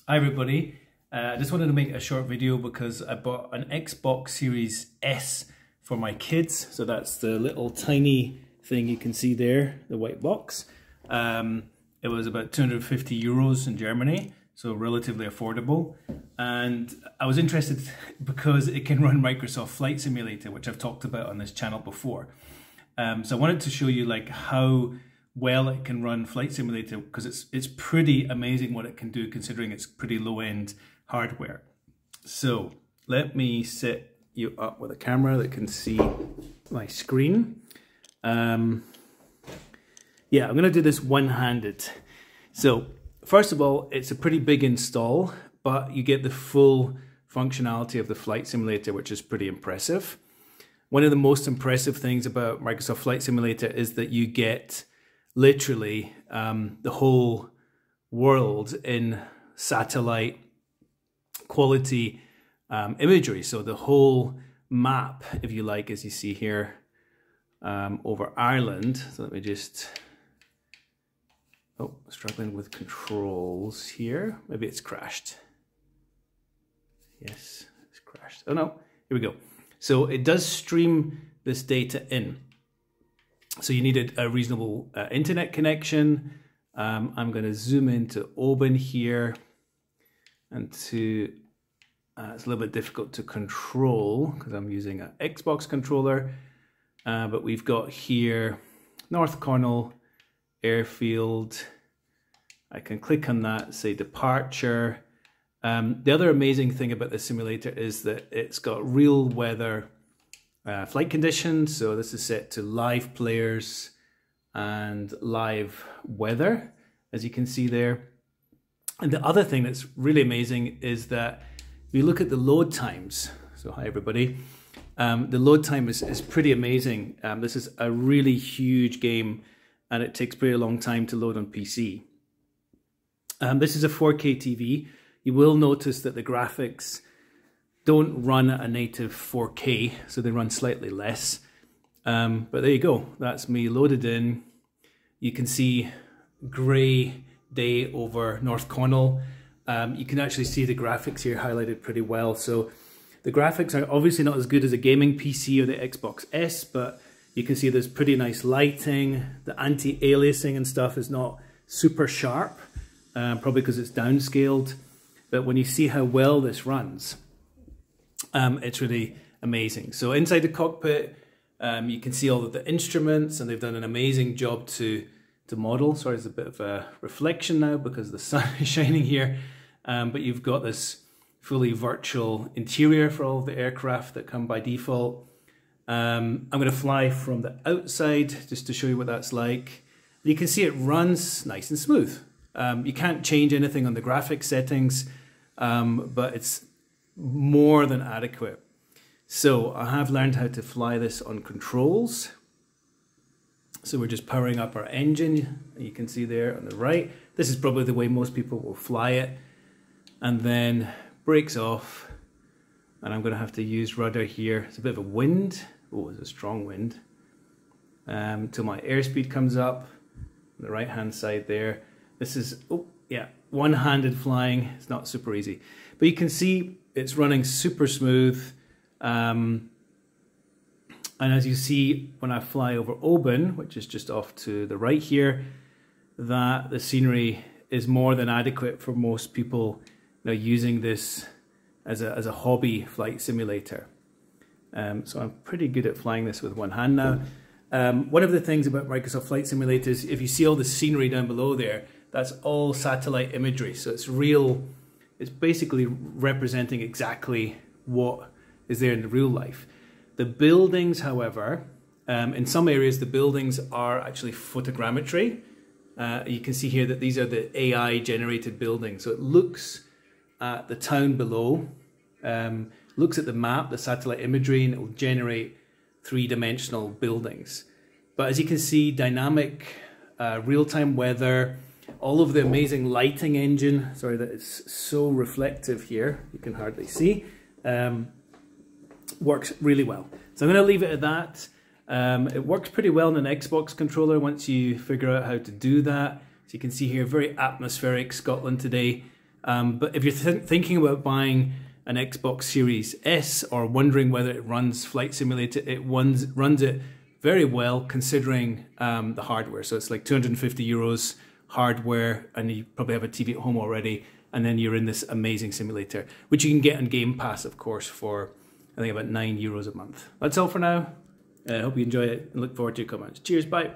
Hi everybody, I just wanted to make a short video because I bought an Xbox Series S for my kids. So that's the little tiny thing you can see there, the white box. It was about 250 euros in Germany, so relatively affordable. And I was interested because it can run Microsoft Flight Simulator, which I've talked about on this channel before. So I wanted to show you like how well it can run Flight Simulator, because it's pretty amazing what it can do considering it's pretty low-end hardware. So let me set you up with a camera that can see my screen. Yeah, I'm going to do this one-handed. So first of all, it's a pretty big install, but you get the full functionality of the Flight Simulator, which is pretty impressive. One of the most impressive things about Microsoft Flight Simulator is that you get literally the whole world in satellite quality imagery. So the whole map, if you like, as you see here over Ireland. So let me just, oh, struggling with controls here. Maybe it's crashed. Yes, it's crashed. Oh no, here we go. So it does stream this data in. So you needed a reasonable internet connection. I'm going to zoom into Open here, and to it's a little bit difficult to control because I'm using an Xbox controller. But we've got here North Cornwall Airfield. I can click on that, say departure. The other amazing thing about the simulator is that it's got real weather flight conditions. So this is set to live players and live weather, as you can see there. And the other thing that's really amazing is that if you look at the load times, so hi everybody, the load time is pretty amazing. This is a really huge game and it takes pretty long time to load on PC. This is a 4K TV. You will notice that the graphics don't run at a native 4K, so they run slightly less. But there you go, that's me loaded in. You can see grey day over North Cornwall. You can actually see the graphics here highlighted pretty well. So the graphics are obviously not as good as a gaming PC or the Xbox S, but you can see there's pretty nice lighting. The anti-aliasing and stuff is not super sharp, probably because it's downscaled. But when you see how well this runs, it's really amazing. So inside the cockpit, you can see all of the instruments, and they've done an amazing job to model. Sorry, there's a bit of a reflection now because the sun is shining here. But you've got this fully virtual interior for all of the aircraft that come by default. I'm going to fly from the outside just to show you what that's like. You can see it runs nice and smooth. You can't change anything on the graphics settings, but it's more than adequate. So I have learned how to fly this on controls. So we're just powering up our engine. You can see there on the right. This is probably the way most people will fly it. And then brakes off. And I'm going to have to use rudder here. It's a bit of a wind. Oh, it's a strong wind. Till my airspeed comes up on the right hand side there. This is, oh yeah, one-handed flying. It's not super easy. But you can see it's running super smooth. And as you see, when I fly over Oban, which is just off to the right here, that the scenery is more than adequate for most people now using this as a hobby flight simulator. So I'm pretty good at flying this with one hand now. One of the things about Microsoft Flight Simulator is if you see all the scenery down below there, that's all satellite imagery. So it's real, it's basically representing exactly what is there in the real life. The buildings, however, in some areas the buildings are actually photogrammetry. You can see here that these are the AI generated buildings. So it looks at the town below, looks at the map, the satellite imagery, and it will generate three-dimensional buildings. But as you can see, dynamic, real-time weather, all of the amazing lighting engine, sorry that it's so reflective here, you can hardly see, works really well. So I'm going to leave it at that. It works pretty well on an Xbox controller once you figure out how to do that. So you can see here, very atmospheric Scotland today. But if you're thinking about buying an Xbox Series S or wondering whether it runs Flight Simulator, it runs it very well considering the hardware. So it's like 250 euros hardware, and you probably have a TV at home already, and then you're in this amazing simulator, which you can get on Game Pass, of course, for I think about €9 a month. That's all for now. I hope you enjoy it and look forward to your comments. Cheers, bye.